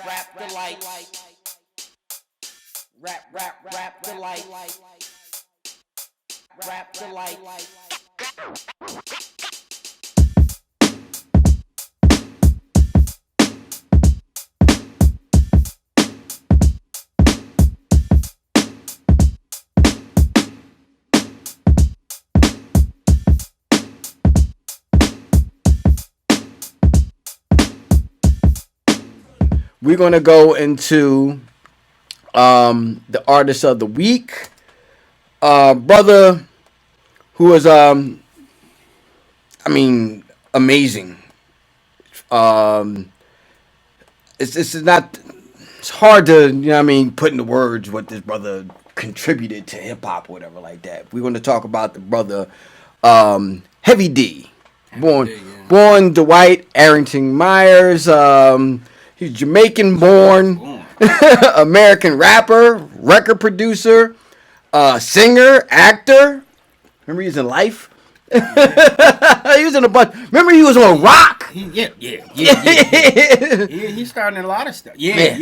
Rap Delites. Rap Delites. Rap Delites. We're going to go into the artist of the week. Brother who is, amazing. It's not, it's hard to, put into words what this brother contributed to hip hop or whatever like that. We're going to talk about the brother, Heavy D. Born Dwight Arrington Myers. He's Jamaican-born, American rapper, record producer, singer, actor. Remember he was in Life? He was in a bunch. Remember he was on Rock? Yeah. He started in a lot of stuff. That's right.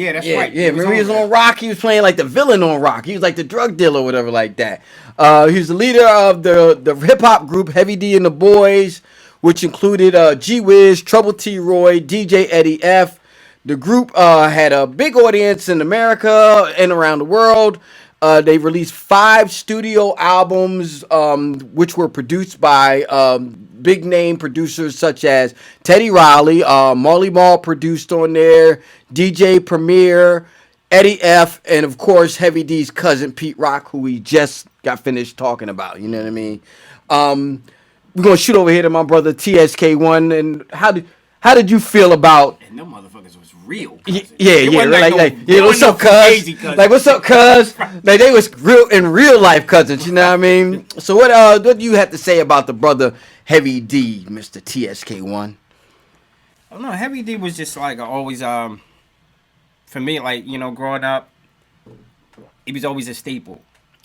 Yeah, remember he was on Rock? He was playing like the villain on Rock. He was like the drug dealer or whatever like that. He was the leader of the hip-hop group Heavy D and the Boys, which included G Wiz, Trouble T. Roy, DJ Eddie F. The group had a big audience in America and around the world. They released 5 studio albums, which were produced by big name producers such as Teddy Riley, Marley Marl produced on there, DJ Premier, Eddie F., and of course Heavy D's cousin Pete Rock, who we just got finished talking about. You know what I mean? We're gonna shoot over here to my brother TSK1. And how did you feel about? And them motherfuckers was real. Yeah. What's up, cuz? Like, what's up, cuz? Like, they was real life cousins. You know what I mean? So what do you have to say about the brother Heavy D, Mr. TSK1? Oh no, Heavy D was just like always for me, like, growing up, he was always a staple.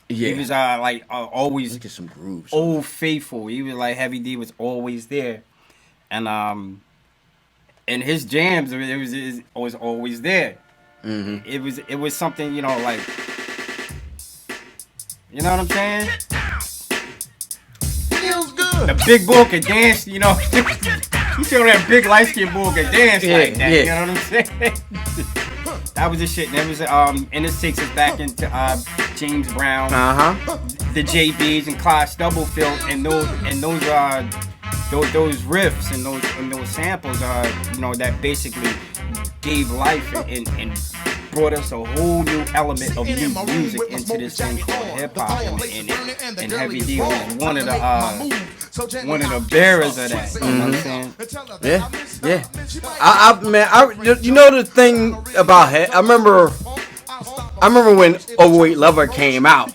Yeah. He was always look at some grooves. Old faithful. He was like Heavy D was always there, and his jams it was always there. Mm-hmm. It was something like, you know what I'm saying? Feels good. The big bull could dance, You feel that big light skinned bull could dance like that. You know what I'm saying? That was the shit. And it was and this takes us back into James Brown, the JBs and Clyde Stubblefield, and those riffs and those samples that basically gave life and brought us a whole new element of new music into this thing called hip hop, and Heavy D was one of the bearers of that. You know what I'm saying? Yeah. The thing about it, I remember when Overweight Lover came out.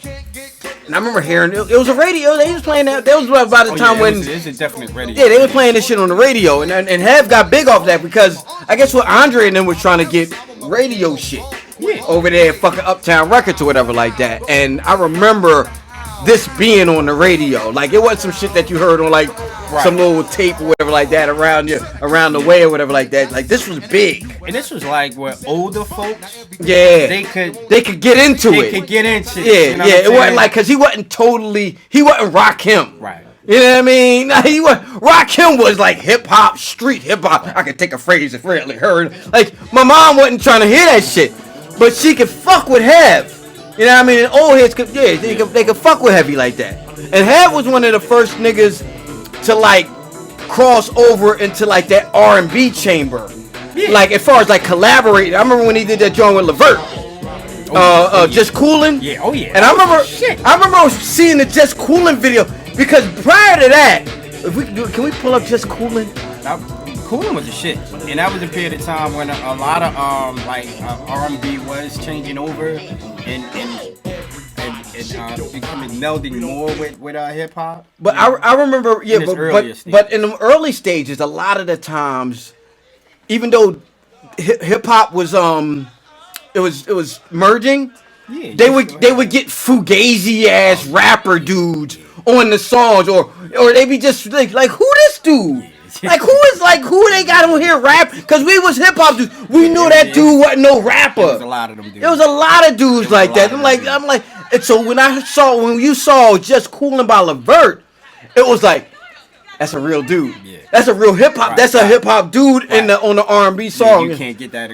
And I remember hearing it was a radio. They was playing that. That was about the time when it's a definite radio. Yeah, they were playing this shit on the radio, and Hev got big off that because I guess what Andre and them was trying to get radio shit over there at fucking Uptown Records or whatever like that. And I remember this being on the radio. Like, it wasn't some shit that you heard on like some little tape or whatever like that around the way or whatever like that. Like, this was big. And this was like where older folks, they could get into it. They could get into it. Yeah. It wasn't like, cause he wasn't Rakim. Right. You know what I mean? Rakim was like hip hop, street hip hop. I could take a phrase if really heard. Like, my mom wasn't trying to hear that shit, but she could fuck with Hev. You know what I mean? And old heads could, they could fuck with Heavy like that. And Hev was one of the first niggas to like cross over into like that R&B chamber. Yeah. Like, as far as like collaborating. I remember when he did that joint with Levert. Just Coolin'. Yeah, oh yeah. And I remember seeing the Just Coolin' video, because prior to that, can we pull up Just Coolin'? Coolin' was the shit, and that was a period of time when a lot of R&B was changing over and becoming melding more with hip hop. But I remember, but in the early stages, a lot of the times, even though hip hop was it was merging, they would get fugazi ass rapper dudes on the songs, or they be just like who this dude? Like who they got on here rap? Because we was hip hop dudes. We knew that dude wasn't no rapper. There was a lot of them dudes. There was a lot of dudes like that. I'm like, and so when you saw Just Coolin' by Levert, it was like, that's a real dude. Yeah. That's a real hip hop. Right, that's a hip hop dude on the R&B song. Yeah, you can't get that.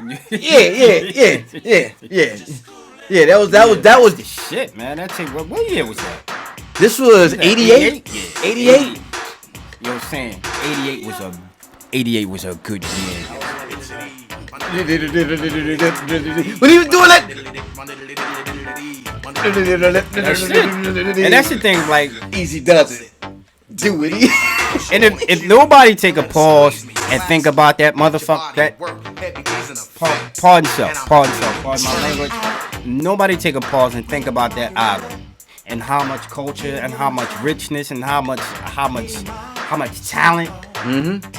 Yeah. That was the shit, man. That's it. What year was that? This was 88. 88. You know what I'm saying? 88 was a good year. When he was doing that. And that's the thing, like, easy does it. Do it. And if nobody take a pause and think about that motherfucker, pardon my language. Nobody take a pause and think about that island and how much culture and how much richness and how much talent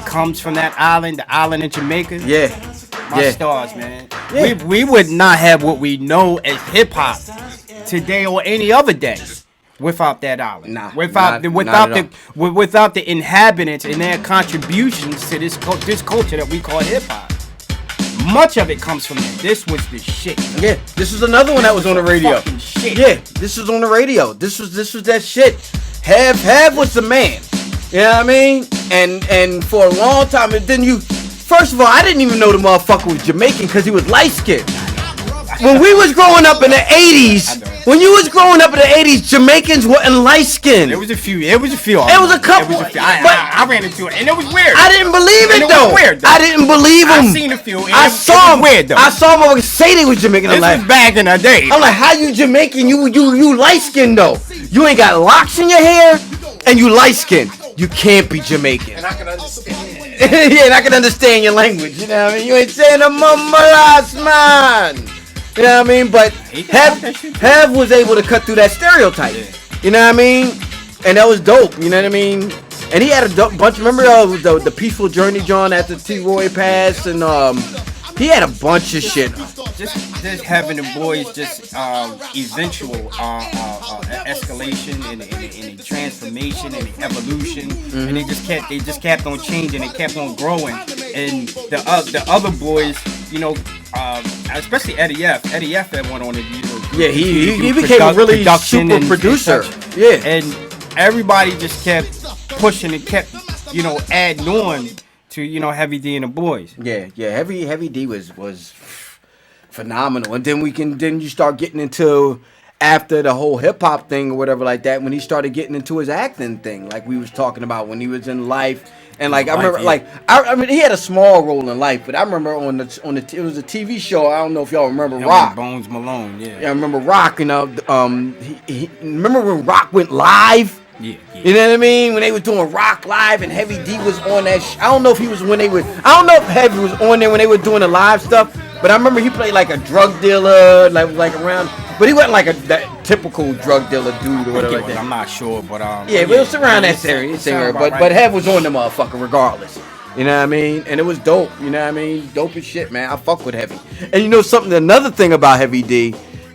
comes from that island, the island in Jamaica. My stars, man. Yeah. We would not have what we know as hip hop today or any other day without that island. Without the inhabitants and their contributions to this culture that we call hip hop. Much of it comes from there. This was the shit. Yeah, this was another one that was on the radio. Shit. Yeah, this was on the radio. This was that shit. Have was the man. You know what I mean? And for a long time, and then first of all, I didn't even know the motherfucker was Jamaican because he was light skinned. When we was growing up in the 80s, Jamaicans weren't light skinned. It was a few. It was a couple. I ran into it, and it was weird. I didn't believe it though. I didn't believe him. I seen a few. I saw him. Weird though. I saw him say they was Jamaican. This was back in the day. I'm like, how you Jamaican? You light skinned though. You ain't got locks in your hair, and you light skinned. You can't be Jamaican. And I can understand. Yeah, and I can understand your language. You know what I mean? You ain't saying a mama last man. You know what I mean? But Hev was able to cut through that stereotype. Yeah. You know what I mean? And that was dope. You know what I mean? And he had a bunch. Remember the Peaceful Journey John after T-Roy passed, and he had a bunch of shit. Just having the boys eventual escalation and transformation and evolution, and they just kept on changing, they kept on growing, and the other boys, especially Eddie F. Eddie F. had one on it. Yeah, he became a really super producer. Yeah, and everybody just kept pushing and kept adding on to Heavy D and the boys. Yeah, Heavy D was phenomenal. And then you start getting into, after the whole hip hop thing or whatever like that, when he started getting into his acting thing, like we was talking about when he was in Life. And like I remember, I mean, he had a small role in Life, but I remember it was a TV show. I don't know if y'all remember Rock. Bones Malone, yeah. Yeah, I remember Rock. Remember when Rock went live? Yeah. You know what I mean? When they was doing Rock Live and Heavy D was on that. I don't know if he was when they were. I don't know if Heavy was on there when they were doing the live stuff. But I remember he played like a drug dealer, like around. But he wasn't like that typical drug dealer dude or whatever like that. I'm not sure, but but it was around that area. But Hev was on the motherfucker regardless. You know what I mean? And it was dope. You know what I mean? Dope as shit, man. I fuck with Heavy. And you know something? Another thing about Heavy D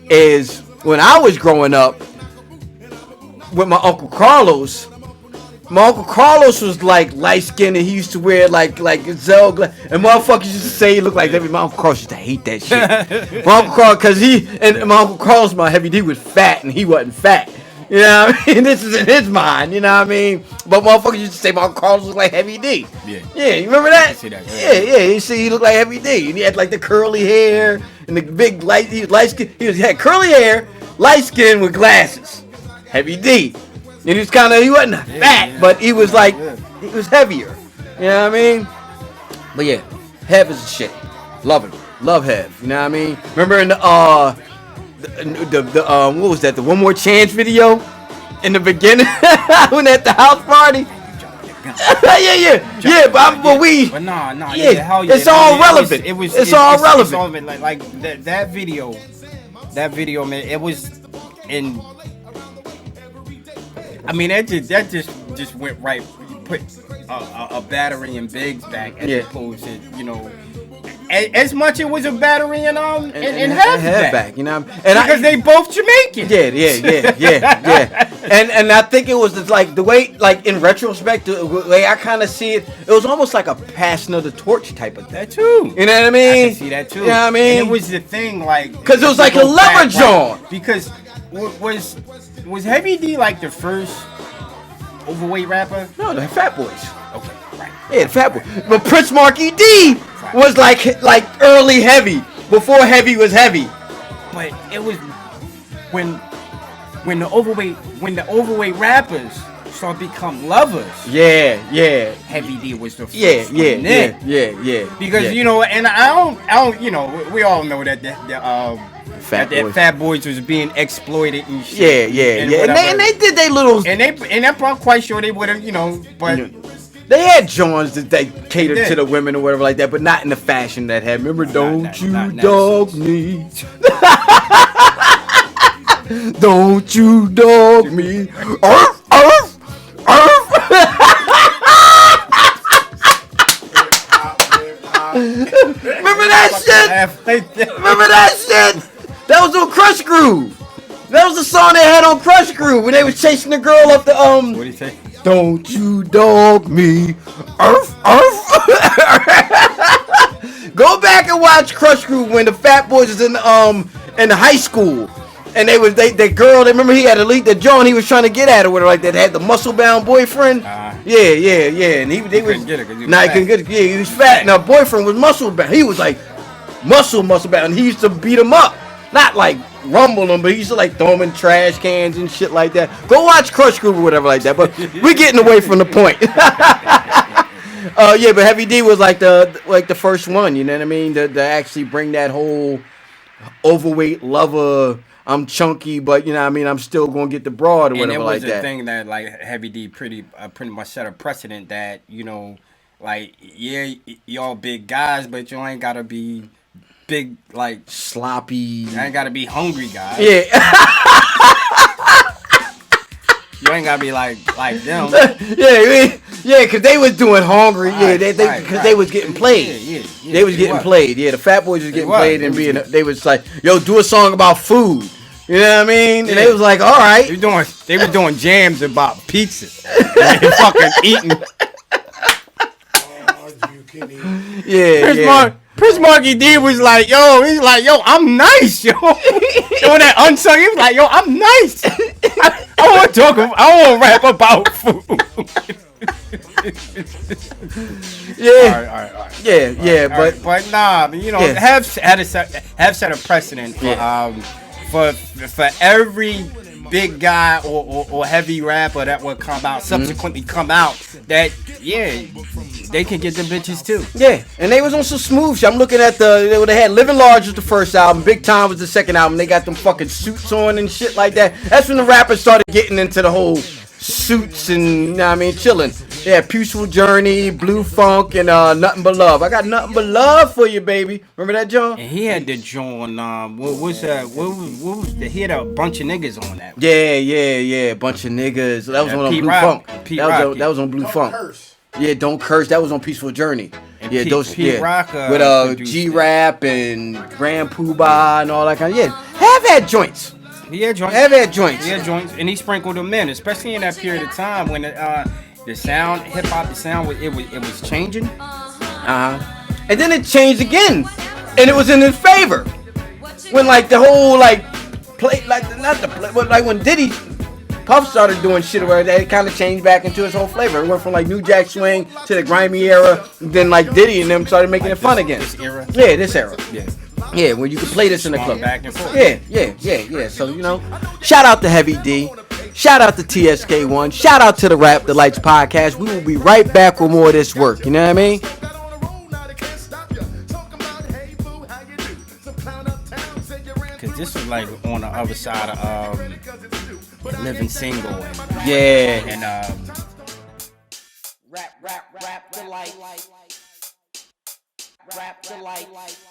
is when I was growing up with my Uncle Carlos. My Uncle Carlos was like light skinned and he used to wear like gazelle and motherfuckers used to say he looked like Heavy. My Uncle Carlos used to hate that shit. My Uncle Carlos, my Uncle Carlos, my Heavy D was fat and he wasn't fat. You know what I mean? This is in his mind, you know what I mean? But motherfuckers used to say my Uncle Carlos looked like Heavy D. Yeah, you remember that? I see that. Yeah, you see he looked like Heavy D. And he had like the curly hair and the big he was light skin. He had curly hair, light skin with glasses. Heavy D. And he wasn't fat, but he was like, he was heavier. You know what I mean? But yeah, Hev is shit. Love him. Love Hev. You know what I mean? Remember in the what was that? The One More Chance video in the beginning when at the house party. yeah. But we. But nah. Yeah, it's all relevant. It's all relevant. Like that video. That video, man. It was in. I mean, that just went right. Put a battery in Biggs back as opposed to as much it was a battery and halfback. You know, because they both Jamaican. Yeah. And I think it was like the way, like in retrospect, the way I kind of see it, it was almost like a passing of the torch type of thing. That too. You know what I mean? I can see that too. You know what I mean? And it was the thing, like, because it was like a lever joint. Because was Heavy D like the first overweight rapper? No, the Fat Boys. Okay, right. Yeah, the Fat Boys. But Prince Marky D was like early Heavy, before Heavy was Heavy. But it was when the overweight rappers start become lovers. Yeah. Heavy D was the first. Yeah. Because you know, and I don't, you know, we all know that Fat Boys was being exploited and shit. Yeah. And they did their little. And I'm quite sure they would have, you know, but. They had Johns that they catered to the women or whatever like that, but not in the fashion that had. Remember, don't you dog me. Don't you dog me. Arf, arf, arf. Remember that shit? Remember that shit? That was on Crush Groove. That was the song they had on Crush Groove when they was chasing the girl up the What did he say? Don't you dog me. Arf, arf. Go back and watch Crush Groove when the Fat Boys was in the high school. And that girl, they remember he had the John he was trying to get at her with her like that, had the muscle bound boyfriend. Yeah. And he couldn't get it because he was fat. He couldn't get it. Yeah, he was fat. And her boyfriend was muscle bound. He was like muscle bound. And he used to beat him up. Not like rumble him, but he used to like throw him in trash cans and shit like that. Go watch Crush Groove or whatever like that. But we're getting away from the point. But Heavy D was like the first one, you know what I mean? To actually bring that whole overweight lover. I'm chunky, but you know what I mean, I'm still gonna get the broad or whatever like that. And it was a thing that like Heavy D pretty much set a precedent that, you know, like, yeah, y'all big guys, but you ain't gotta be big, like sloppy. You ain't gotta be hungry guys. Yeah. You ain't gotta be like them. Yeah, because they was doing hungry. Right, because they was getting played. Yeah, they was getting played. Yeah, the Fat Boys was getting played and they was like, yo, do a song about food. You know what I mean? Yeah. And they was like, all right. They were doing jams about pizza. And they fucking eating. Prince Marky D was like, yo, I'm nice, yo. Doing that unsung, he was like, yo, I'm nice. I want to rap about food. Yeah. All right. Yeah. But nah, you know, have set a precedent for every big guy or heavy rapper that would subsequently come out, that they can get them bitches too. Yeah, and they was on some smooth shit. I'm looking at they had Living Large was the first album, Big Time was the second album. They got them fucking suits on and shit like that. That's when the rappers started getting into the whole suits and, you know what I mean, chilling. They had Peaceful Journey, Blue Funk, and Nothing But Love. I got Nothing But Love for you, baby. Remember that, John? And he had the joint, what was he had a bunch of niggas on that. Yeah, a bunch of niggas. That was on Blue Funk. That was on Blue Funk. Yeah, Don't Curse. That was on Peaceful Journey. And yeah, Rock, with G-Rap and Grand Poobah and all that kind of. Yeah, have had joints. He had joints. And he sprinkled them in, especially in that period of time when the sound, hip hop, it was changing. And then it changed again, and it was in his favor. When like the whole like play, like not the play, but like when Diddy Puff started doing shit where that kind of changed back into his whole flavor. It went from like New Jack Swing to the grimy era, and then like Diddy and them started making it fun again. This era. Yeah, this era. Yeah. Yeah, when you can play this in the club. Back and forth. Yeah. So, you know, shout out to Heavy D. Shout out to TSK1. Shout out to the Rap Delites podcast. We will be right back with more of this work. You know what I mean? Because this is like on the other side of Living Single. And Rap Delites. Rap Delites.